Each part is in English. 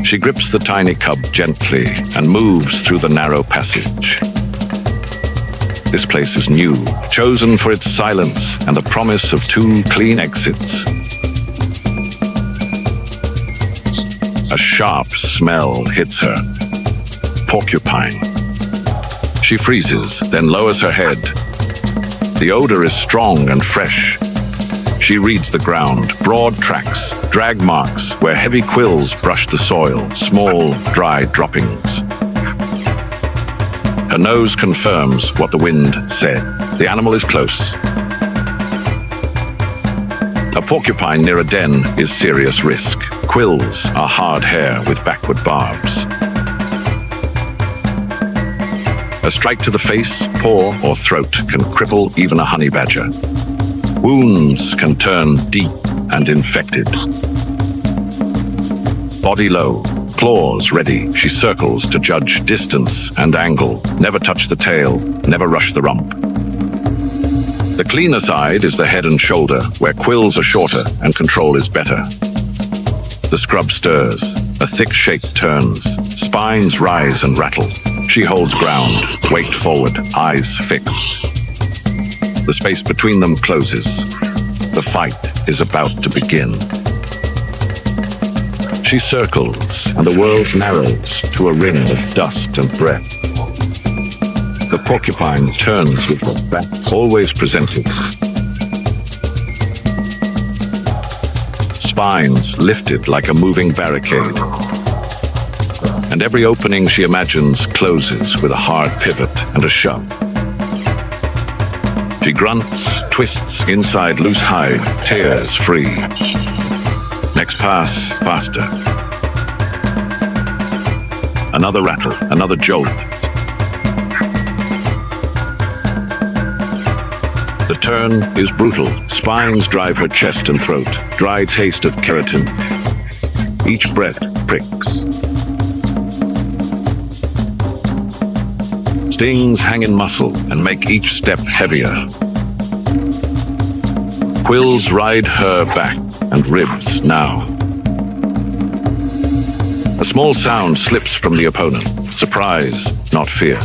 She grips the tiny cub gently and moves through the narrow passage. This place is new, chosen for its silence and the promise of 2 clean exits. A sharp smell hits her. Porcupine. She freezes, then lowers her head. The odor is strong and fresh. She reads the ground, broad tracks, drag marks where heavy quills brush the soil, small, dry droppings. Her nose confirms what the wind said. The animal is close. A porcupine near a den is serious risk. Quills are hard hair with backward barbs. A strike to the face, paw, or throat can cripple even a honey badger. Wounds can turn deep and infected. Body low, claws ready, she circles to judge distance and angle. Never touch the tail, never rush the rump. The cleaner side is the head and shoulder, where quills are shorter and control is better. The scrub stirs, a thick shake turns, spines rise and rattle. She holds ground, weight forward, eyes fixed. The space between them closes. The fight is about to begin. She circles, and the world narrows to a ring of dust and breath. The porcupine turns with her back always presented. Spines lifted like a moving barricade. And every opening she imagines closes with a hard pivot and a shove. She grunts, twists inside loose hide, tears free. Next pass, faster. Another rattle, another jolt. The turn is brutal. Spines drive her chest and throat. Dry taste of keratin. Each breath pricks. Stings hang in muscle and make each step heavier. Quills ride her back and ribs now. A small sound slips from the opponent. Surprise, not fear.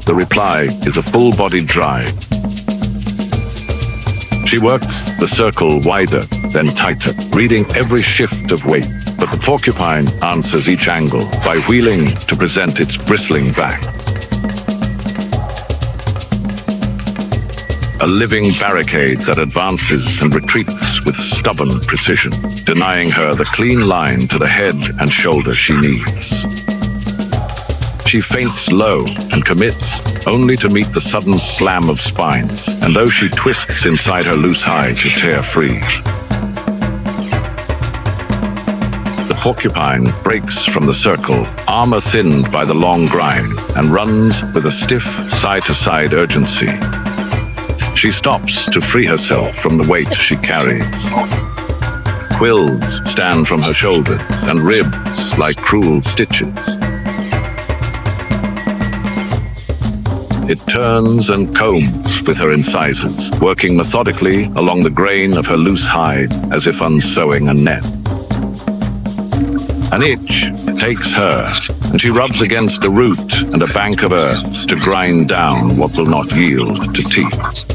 The reply is a full-bodied drive. She works the circle wider, then tighter, reading every shift of weight. But the porcupine answers each angle by wheeling to present its bristling back. A living barricade that advances and retreats with stubborn precision, denying her the clean line to the head and shoulder she needs. She feints low and commits, only to meet the sudden slam of spines, and though she twists inside her loose hide to tear free. The porcupine breaks from the circle, armor thinned by the long grind, and runs with a stiff side-to-side urgency. She stops to free herself from the weight she carries. Quills stand from her shoulders and ribs like cruel stitches. It turns and combs with her incisors, working methodically along the grain of her loose hide as if unsewing a net. An itch takes her, and she rubs against a root and a bank of earth to grind down what will not yield to teeth.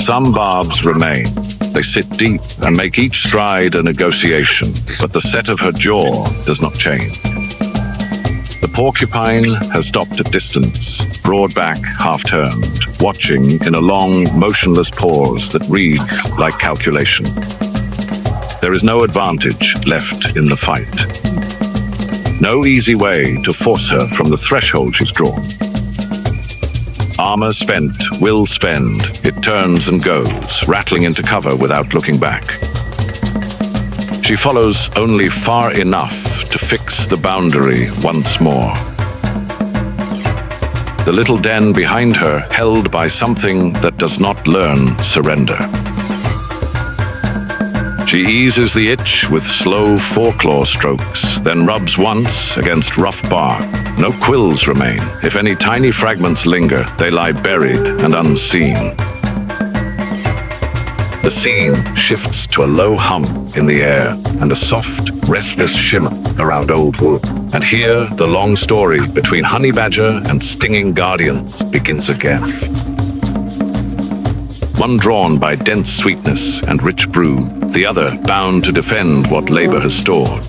Some barbs remain. They sit deep and make each stride a negotiation, but the set of her jaw does not change. The porcupine has stopped at distance, broad back, half-turned, watching in a long, motionless pause that reads like calculation. There is no advantage left in the fight. No easy way to force her from the threshold she's drawn. Armor spent, will spend, it turns and goes, rattling into cover without looking back. She follows only far enough to fix the boundary once more. The little den behind her held by something that does not learn surrender. She eases the itch with slow foreclaw strokes, then rubs once against rough bark. No quills remain. If any tiny fragments linger, they lie buried and unseen. The scene shifts to a low hum in the air and a soft, restless shimmer around old wood. And here, the long story between honey badger and stinging guardians begins again. One drawn by dense sweetness and rich brew, the other bound to defend what labor has stored.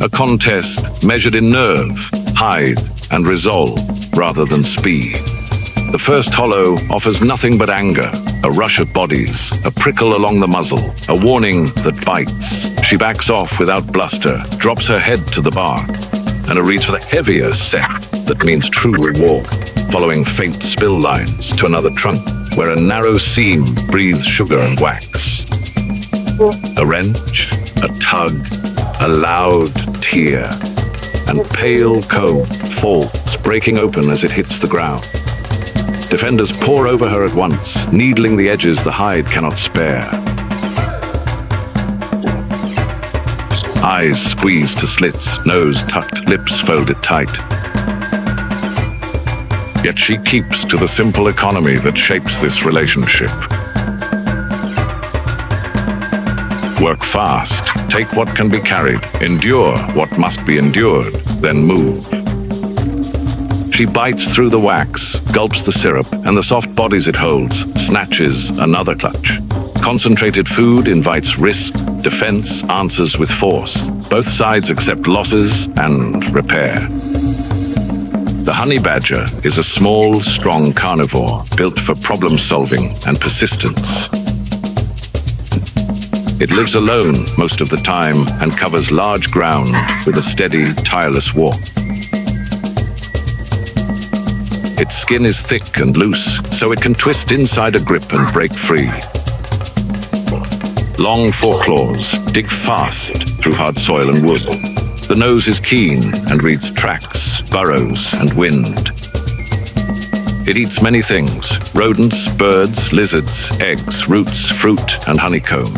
A contest measured in nerve, hide, and resolve rather than speed. The first hollow offers nothing but anger, a rush of bodies, a prickle along the muzzle, a warning that bites. She backs off without bluster, drops her head to the bark, and reads for the heavier set that means true reward, following faint spill lines to another trunk where a narrow seam breathes sugar and wax. A wrench, a tug, a loud tear, and pale comb falls, breaking open as it hits the ground. Defenders pour over her at once, needling the edges the hide cannot spare. Eyes squeezed to slits, nose tucked, lips folded tight. Yet she keeps to the simple economy that shapes this relationship. Work fast, take what can be carried, endure what must be endured, then move. She bites through the wax, gulps the syrup, and the soft bodies it holds, snatches another clutch. Concentrated food invites risk, defense answers with force. Both sides accept losses and repair. The honey badger is a small, strong carnivore built for problem solving and persistence. It lives alone most of the time and covers large ground with a steady, tireless walk. Its skin is thick and loose, so it can twist inside a grip and break free. Long foreclaws dig fast through hard soil and wood. The nose is keen and reads tracks, burrows, and wind. It eats many things: rodents, birds, lizards, eggs, roots, fruit, and honeycomb.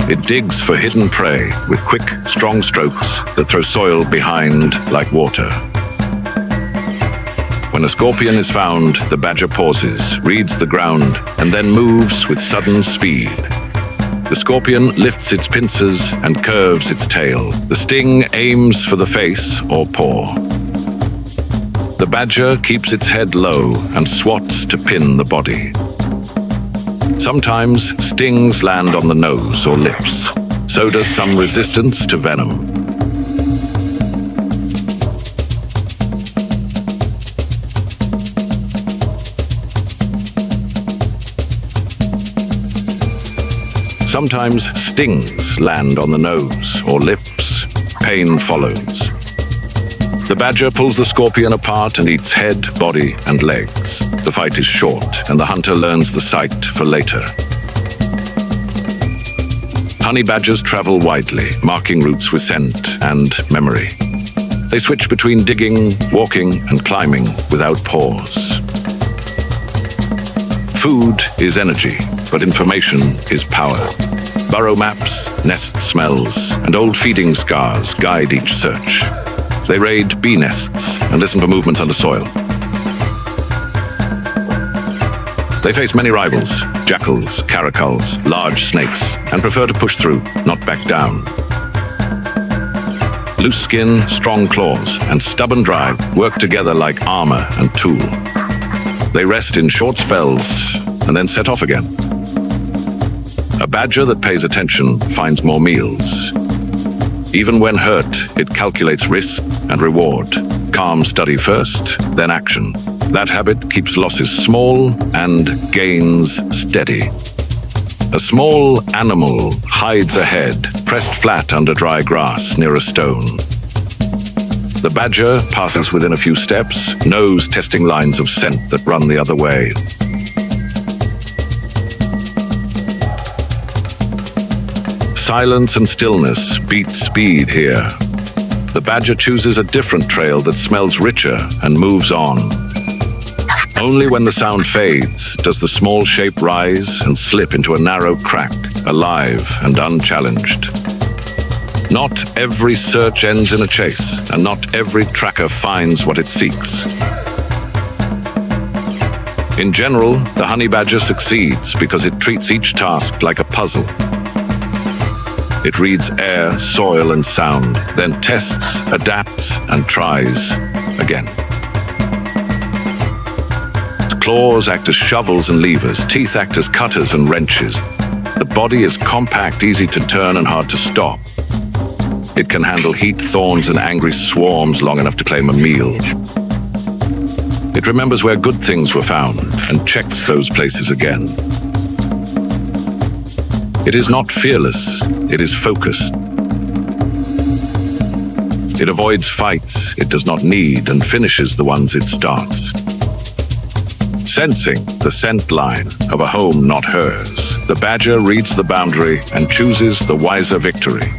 It digs for hidden prey with quick, strong strokes that throw soil behind like water. When a scorpion is found, the badger pauses, reads the ground, and then moves with sudden speed. The scorpion lifts its pincers and curves its tail. The sting aims for the face or paw. The badger keeps its head low and swats to pin the body. Sometimes stings land on the nose or lips. So does some resistance to venom. Sometimes stings land on the nose or lips. Pain follows. The badger pulls the scorpion apart and eats head, body, and legs. The fight is short, and the hunter learns the sight for later. Honey badgers travel widely, marking routes with scent and memory. They switch between digging, walking, and climbing without pause. Food is energy, but information is power. Burrow maps, nest smells, and old feeding scars guide each search. They raid bee nests and listen for movements under soil. They face many rivals: jackals, caracals, large snakes, and prefer to push through, not back down. Loose skin, strong claws, and stubborn drive work together like armor and tool. They rest in short spells and then set off again. A badger that pays attention finds more meals. Even when hurt, it calculates risk and reward. Calm study first, then action. That habit keeps losses small and gains steady. A small animal hides ahead, pressed flat under dry grass near a stone. The badger passes within a few steps, nose testing lines of scent that run the other way. Silence and stillness beat speed here. The badger chooses a different trail that smells richer and moves on. Only when the sound fades does the small shape rise and slip into a narrow crack, alive and unchallenged. Not every search ends in a chase, and not every tracker finds what it seeks. In general, the honey badger succeeds because it treats each task like a puzzle. It reads air, soil, and sound, then tests, adapts, and tries again. Its claws act as shovels and levers, teeth act as cutters and wrenches. The body is compact, easy to turn, and hard to stop. It can handle heat, thorns, and angry swarms long enough to claim a meal. It remembers where good things were found and checks those places again. It is not fearless, it is focused. It avoids fights it does not need and finishes the ones it starts. Sensing the scent line of a home not hers, the badger reads the boundary and chooses the wiser victory.